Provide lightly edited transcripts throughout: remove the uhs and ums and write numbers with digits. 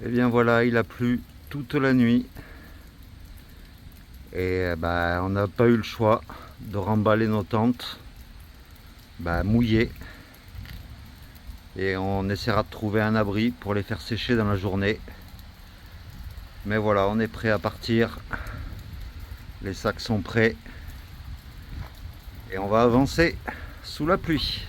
Et bien voilà, il a plu toute la nuit. Et on n'a pas eu le choix de remballer nos tentes mouillées. Et on essaiera de trouver un abri pour les faire sécher dans la journée. Mais voilà, on est prêt à partir. Les sacs sont prêts. Et on va avancer sous la pluie.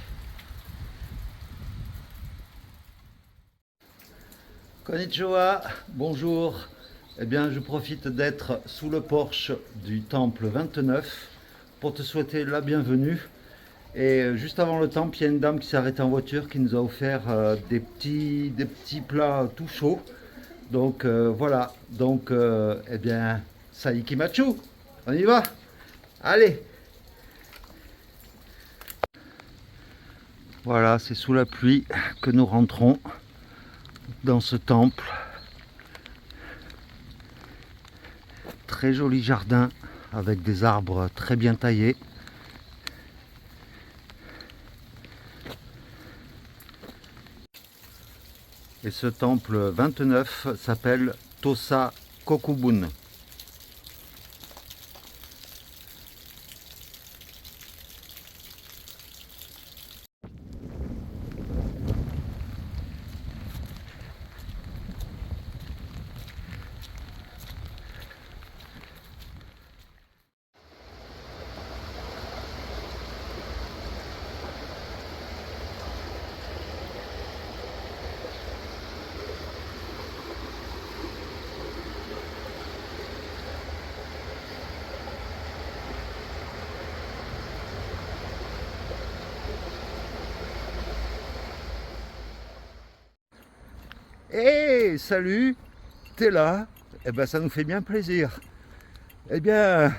Konnichiwa, bonjour. Eh bien, je profite d'être sous le porche du temple 29 pour te souhaiter la bienvenue. Et juste avant le temple, il y a une dame qui s'est arrêtée en voiture qui nous a offert des petits plats tout chauds. Donc voilà, donc eh bien, Saikimachu, on y va. Allez. Voilà, c'est sous la pluie que nous rentrons dans ce temple. Très joli jardin avec des arbres très bien taillés. Et ce temple 29 s'appelle Tosa Kokubun. Hey, salut, t'es là? Eh ben, ça nous fait bien plaisir. Eh bien,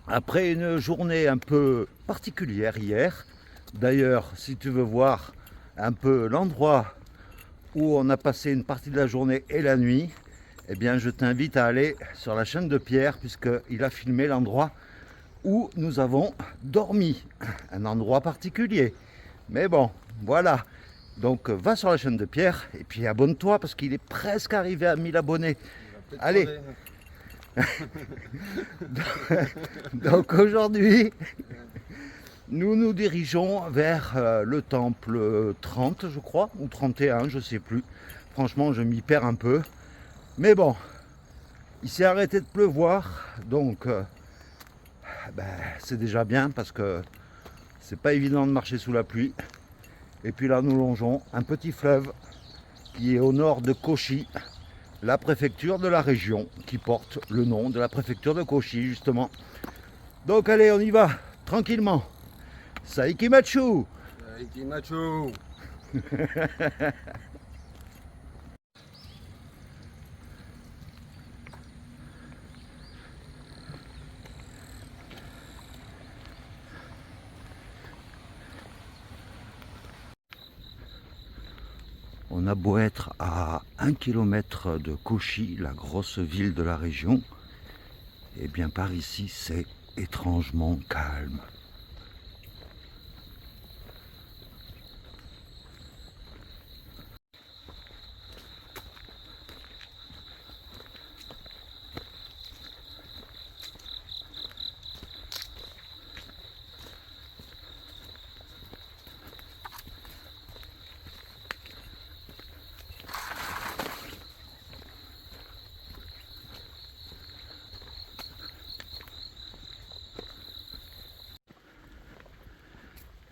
après une journée un peu particulière hier, d'ailleurs, si tu veux voir un peu l'endroit où on a passé une partie de la journée et la nuit, eh bien, je t'invite à aller sur la chaîne de Pierre, puisqu'il a filmé l'endroit où nous avons dormi. Un endroit particulier. Mais bon, voilà. Donc va sur la chaîne de Pierre et puis abonne-toi parce qu'il est presque arrivé à 1000 abonnés. Allez. Donc aujourd'hui, nous nous dirigeons vers le temple 30, je crois, ou 31, je ne sais plus. Franchement, je m'y perds un peu. Mais bon, il s'est arrêté de pleuvoir, donc c'est déjà bien parce que c'est pas évident de marcher sous la pluie. Et puis là, nous longeons un petit fleuve qui est au nord de Kochi, la préfecture de la région qui porte le nom de la préfecture de Kochi, justement. Donc allez, on y va, tranquillement. Saikimachu. Saikimachu. On a beau être à 1 km de Kochi, la grosse ville de la région, et bien par ici c'est étrangement calme.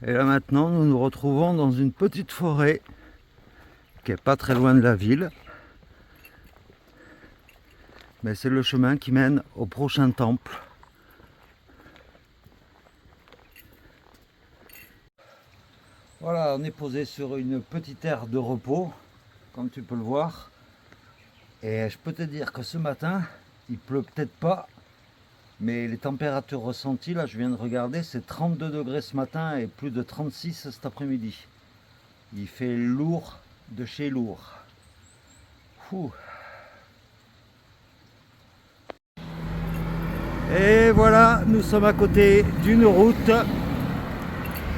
Et là maintenant, nous nous retrouvons dans une petite forêt qui est pas très loin de la ville. Mais c'est le chemin qui mène au prochain temple. Voilà, on est posé sur une petite aire de repos, comme tu peux le voir. Et je peux te dire que ce matin, il pleut peut-être pas, mais les températures ressenties, là je viens de regarder, c'est 32 degrés ce matin et plus de 36 cet après-midi. Il fait lourd de chez lourd. Fou. Et voilà, nous sommes à côté d'une route.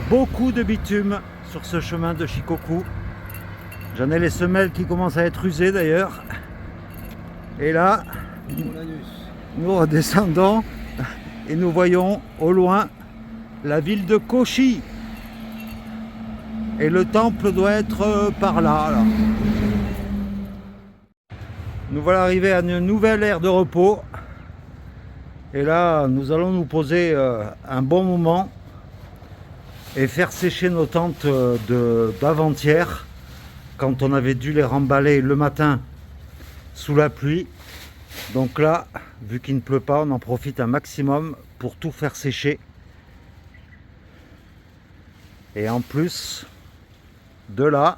Beaucoup de bitume sur ce chemin de Shikoku. J'en ai les semelles qui commencent à être usées d'ailleurs. Et là, nous redescendons et nous voyons au loin la ville de Cauchy. Et le temple doit être par là. Nous voilà arrivés à une nouvelle aire de repos. Et là, nous allons nous poser un bon moment et faire sécher nos tentes d'avant-hier, quand on avait dû les remballer le matin sous la pluie. Donc là, vu qu'il ne pleut pas, on en profite un maximum pour tout faire sécher. Et en plus de là,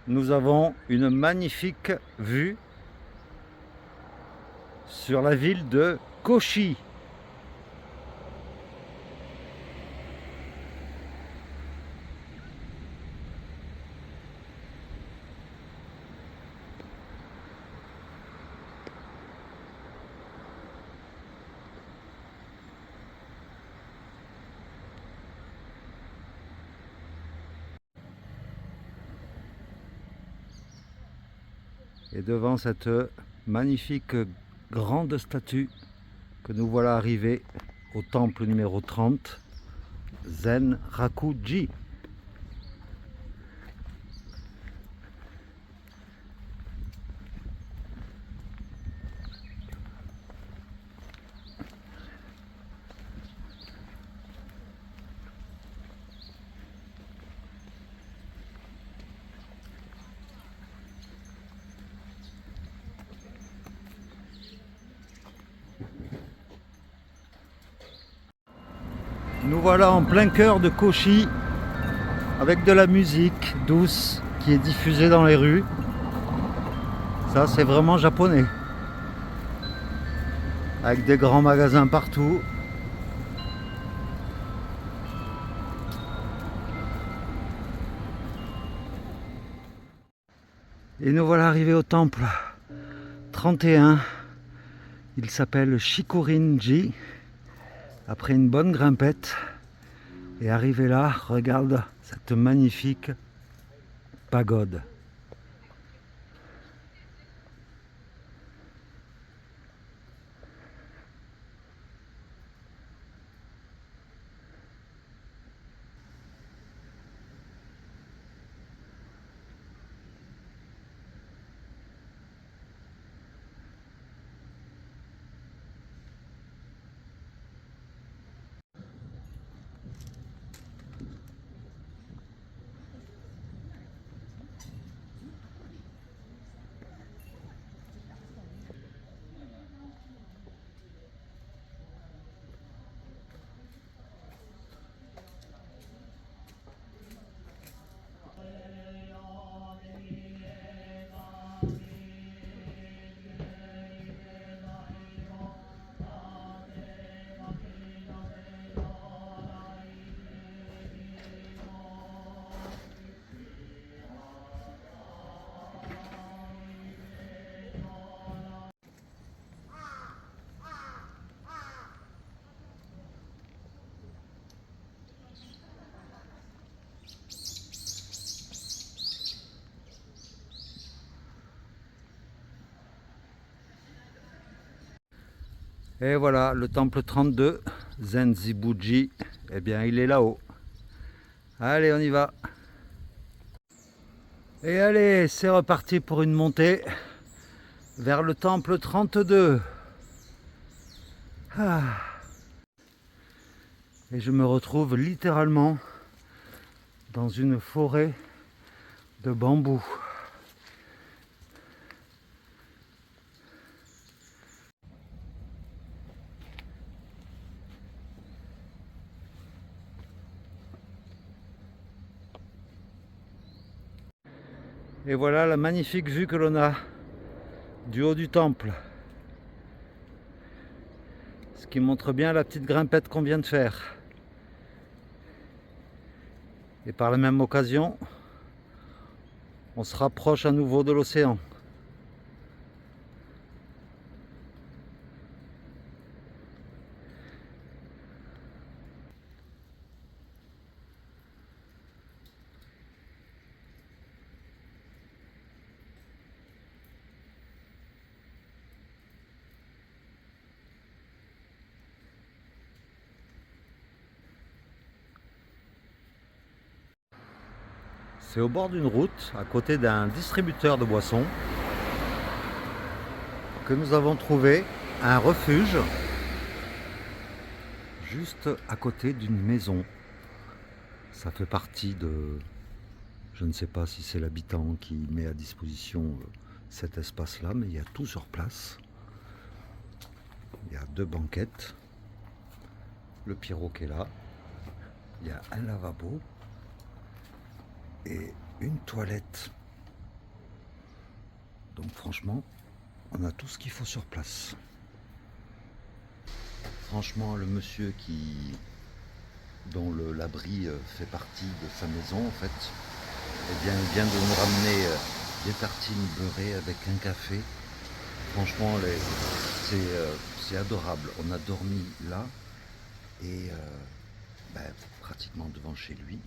nous avons une magnifique vue sur la ville de Cauchy. Et devant cette magnifique grande statue que nous voilà arrivés au temple numéro 30, Zenraku-ji. Nous voilà en plein cœur de Cauchy avec de la musique douce qui est diffusée dans les rues. Ça, c'est vraiment japonais. Avec des grands magasins partout. Et nous voilà arrivés au temple 31. Il s'appelle Shikurin-ji. Après une bonne grimpette, et arrivé là, regarde cette magnifique pagode. Et voilà, le temple 32, Zenzibuji, eh bien il est là-haut. Allez, on y va. Et allez, c'est reparti pour une montée vers le temple 32. Ah. Et je me retrouve littéralement dans une forêt de bambous. Et voilà la magnifique vue que l'on a du haut du temple. Ce qui montre bien la petite grimpette qu'on vient de faire. Et par la même occasion, on se rapproche à nouveau de l'océan. C'est au bord d'une route, à côté d'un distributeur de boissons, que nous avons trouvé un refuge juste à côté d'une maison. Ça fait partie de... Je ne sais pas si c'est l'habitant qui met à disposition cet espace-là, mais il y a tout sur place. Il y a 2 banquettes, le Pierrot qui est là, il y a un lavabo et une toilette. Donc franchement, on a tout ce qu'il faut sur place. Franchement, le monsieur dont l'abri fait partie de sa maison, en fait, eh bien, il vient de nous ramener des tartines beurrées avec un café. Franchement, c'est adorable. On a dormi là et pratiquement devant chez lui.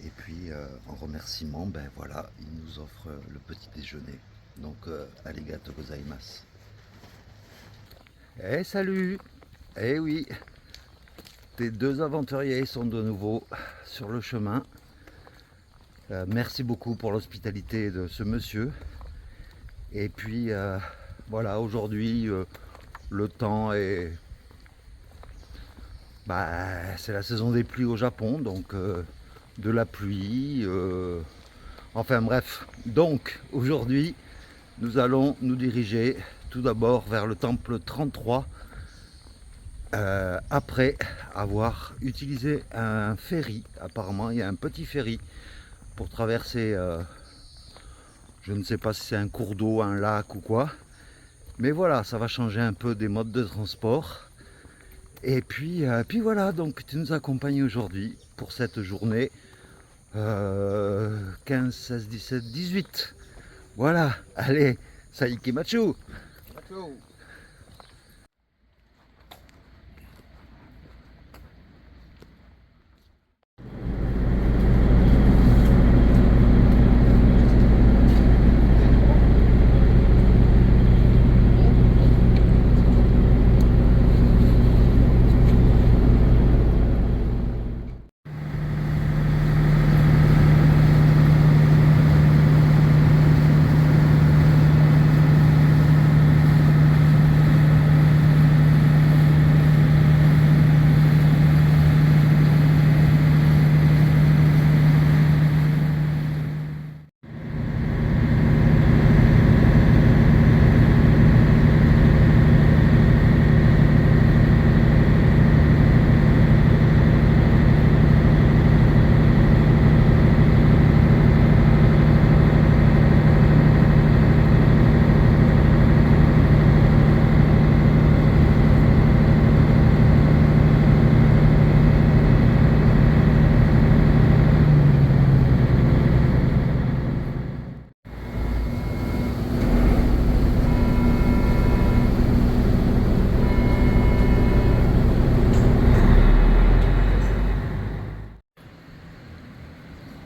Et puis, en remerciement, voilà, il nous offre le petit déjeuner. Donc, arigato gozaimasu. Eh salut! Eh oui, tes 2 aventuriers sont de nouveau sur le chemin. Merci beaucoup pour l'hospitalité de ce monsieur. Et puis voilà, aujourd'hui le temps est... c'est la saison des pluies au Japon, donc de la pluie. Enfin bref, donc aujourd'hui nous allons nous diriger tout d'abord vers le temple 33. Après avoir utilisé un ferry, apparemment il y a un petit ferry pour traverser, je ne sais pas si c'est un cours d'eau, un lac ou quoi, mais voilà, ça va changer un peu des modes de transport. Et puis voilà, donc tu nous accompagnes aujourd'hui pour cette journée 15, 16, 17, 18. Voilà, allez, Saikimachu. Macho.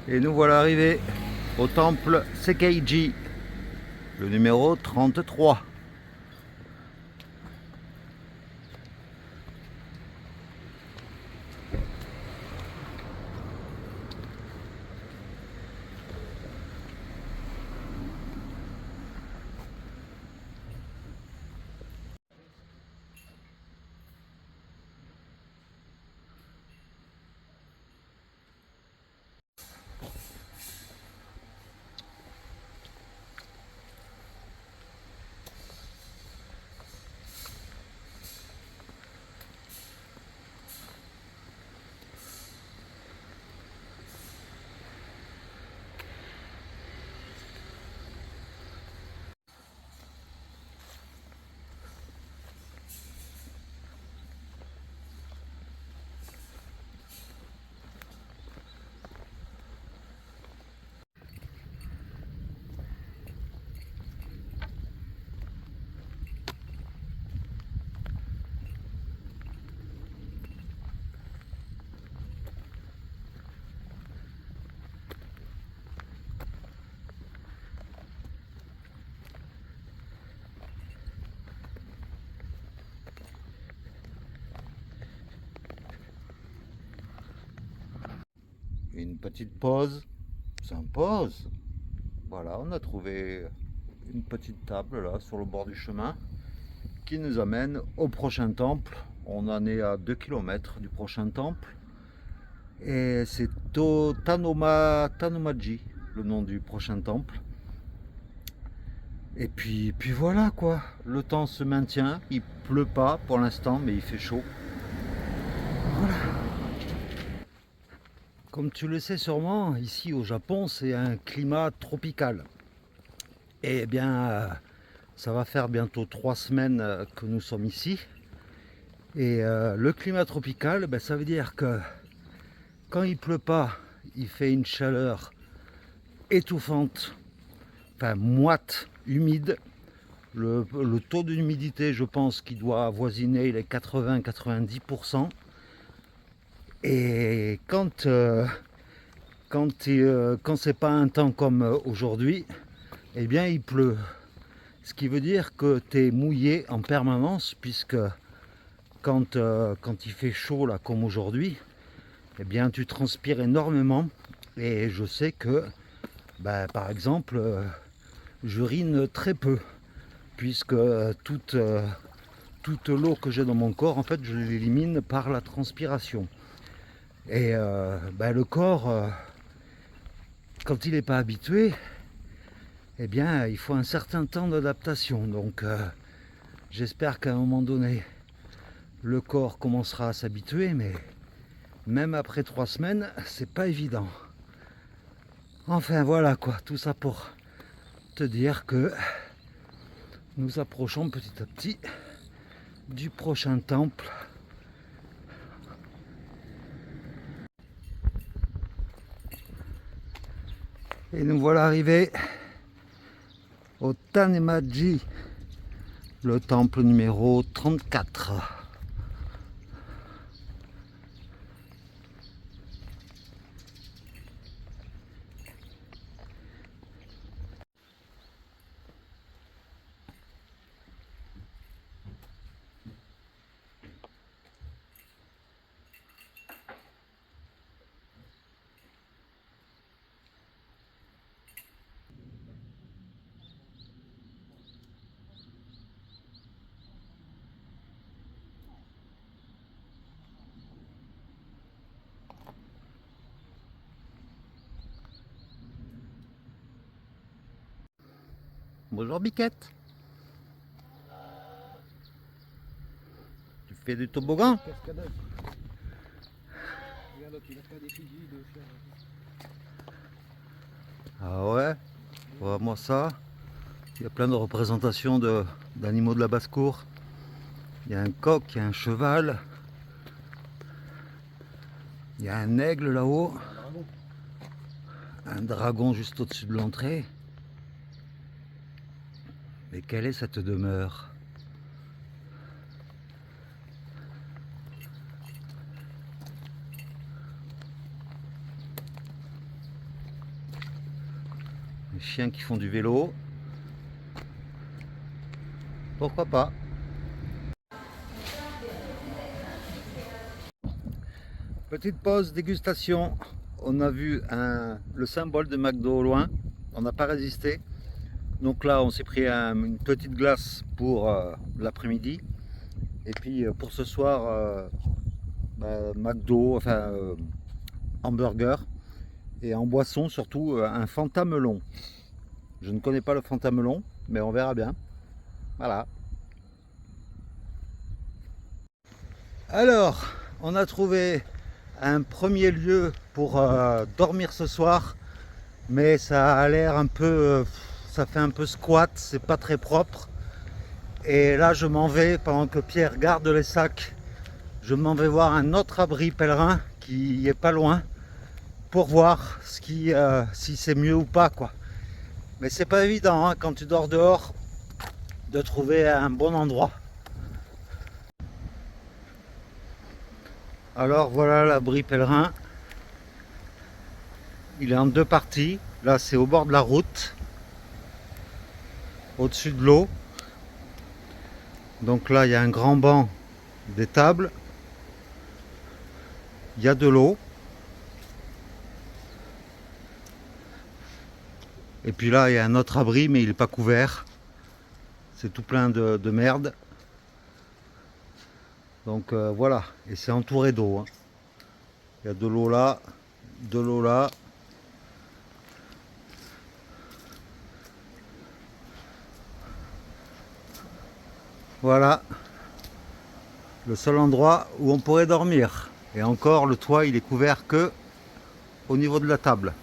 Et nous voilà arrivés au temple Sekeiji, le numéro 33. Une petite pause s'impose. Voilà, on a trouvé une petite table là sur le bord du chemin qui nous amène au prochain temple. On en est à 2 km du prochain temple. Et c'est Tanomaji, le nom du prochain temple. Et puis voilà quoi, le temps se maintient, il pleut pas pour l'instant, mais il fait chaud. Voilà. Comme tu le sais sûrement, ici au Japon, c'est un climat tropical. Et bien, ça va faire bientôt 3 semaines que nous sommes ici. Et le climat tropical, ben, ça veut dire que quand il pleut pas, il fait une chaleur étouffante, enfin moite, humide. Le taux d'humidité, je pense qu'il doit avoisiner les 80-90%. Et quand c'est pas un temps comme aujourd'hui, eh bien il pleut. Ce qui veut dire que tu es mouillé en permanence, puisque quand il fait chaud là comme aujourd'hui, eh bien tu transpires énormément. Et je sais que, par exemple, j'urine très peu, puisque toute l'eau que j'ai dans mon corps, en fait, je l'élimine par la transpiration. Et le corps, quand il n'est pas habitué, eh bien, il faut un certain temps d'adaptation. Donc, j'espère qu'à un moment donné, le corps commencera à s'habituer, mais même après 3 semaines, c'est pas évident. Enfin, voilà quoi, tout ça pour te dire que nous approchons petit à petit du prochain temple. Et nous voilà arrivés au Tanemaji, le temple numéro 34. Bonjour Biquette. Tu fais du toboggan? Cascadage. Regarde, il a pas d'effigie de chien. Ah ouais, vois-moi ça. Il y a plein de représentations d'animaux de la basse-cour. Il y a un coq, il y a un cheval. Il y a un aigle là-haut. Un dragon juste au-dessus de l'entrée. Mais quelle est cette demeure? Les chiens qui font du vélo. Pourquoi pas? Petite pause dégustation. On a vu le symbole de McDo au loin. On n'a pas résisté. Donc là, on s'est pris une petite glace pour l'après-midi. Et puis pour ce soir, McDo, enfin hamburger. Et en boisson, surtout un Fanta melon. Je ne connais pas le Fanta melon, mais on verra bien. Voilà. Alors, on a trouvé un premier lieu pour dormir ce soir. Mais ça a l'air un peu... ça fait un peu squat, c'est pas très propre. Et là je m'en vais, pendant que Pierre garde les sacs, je m'en vais voir un autre abri pèlerin qui est pas loin, pour voir si c'est mieux ou pas quoi. Mais c'est pas évident hein, quand tu dors dehors de trouver un bon endroit. Alors voilà l'abri pèlerin. Il est en 2 parties. Là c'est au bord de la route, au-dessus de l'eau. Donc là il y a un grand banc, des tables, il y a de l'eau. Et puis là, il y a un autre abri, mais il n'est pas couvert. C'est tout plein de merde. Donc voilà, et c'est entouré d'eau, hein. Il y a de l'eau là, de l'eau là. Voilà, le seul endroit où on pourrait dormir. Et encore, le toit, il est couvert que au niveau de la table.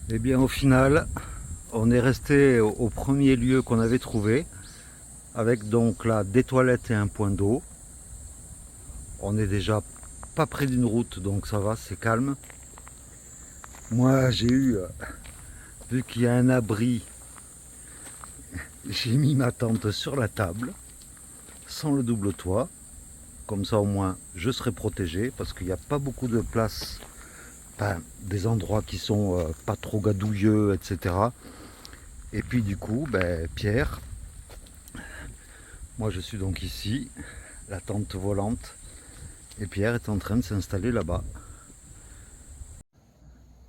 Et bien au final, on est resté au premier lieu qu'on avait trouvé, avec donc là des toilettes et un point d'eau. On est déjà pas près d'une route, donc ça va, c'est calme. Moi, j'ai eu, vu qu'il y a un abri, j'ai mis ma tente sur la table, sans le double toit. Comme ça, au moins, je serai protégé, parce qu'il n'y a pas beaucoup de place, enfin, des endroits qui sont pas trop gadouilleux, etc. Et puis du coup, ben, Pierre, moi je suis donc ici, la tente volante, et Pierre est en train de s'installer là-bas.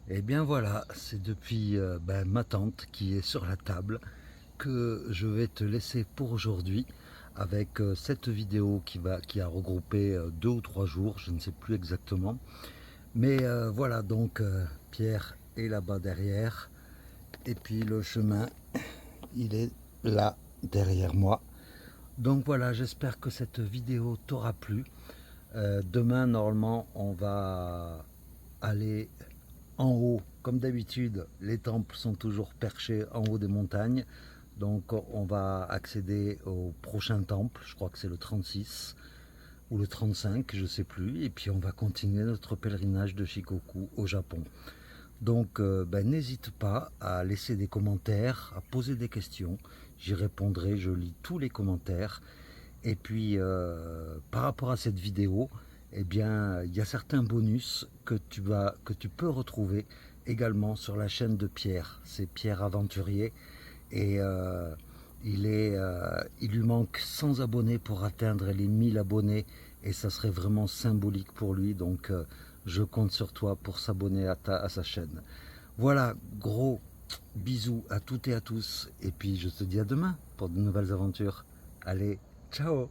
Et bien voilà, c'est depuis ma tente qui est sur la table que je vais te laisser pour aujourd'hui avec cette vidéo qui a regroupé 2 ou 3 jours, je ne sais plus exactement. Mais voilà, donc Pierre est là-bas derrière, et puis le chemin, il est là derrière moi. Donc voilà, j'espère que cette vidéo t'aura plu. Demain, normalement, on va aller en haut. Comme d'habitude, les temples sont toujours perchés en haut des montagnes. Donc on va accéder au prochain temple, je crois que c'est le 36 ou le 35, je ne sais plus. Et puis on va continuer notre pèlerinage de Shikoku au Japon. Donc n'hésite pas à laisser des commentaires, à poser des questions. J'y répondrai, je lis tous les commentaires. Et puis par rapport à cette vidéo, eh bien il y a certains bonus que tu peux retrouver également sur la chaîne de Pierre. C'est Pierre Aventurier, et il lui manque 100 abonnés pour atteindre les 1000 abonnés, et ça serait vraiment symbolique pour lui. Donc je compte sur toi pour s'abonner à sa chaîne. Voilà, gros bisous à toutes et à tous, et puis je te dis à demain pour de nouvelles aventures. Allez, ciao!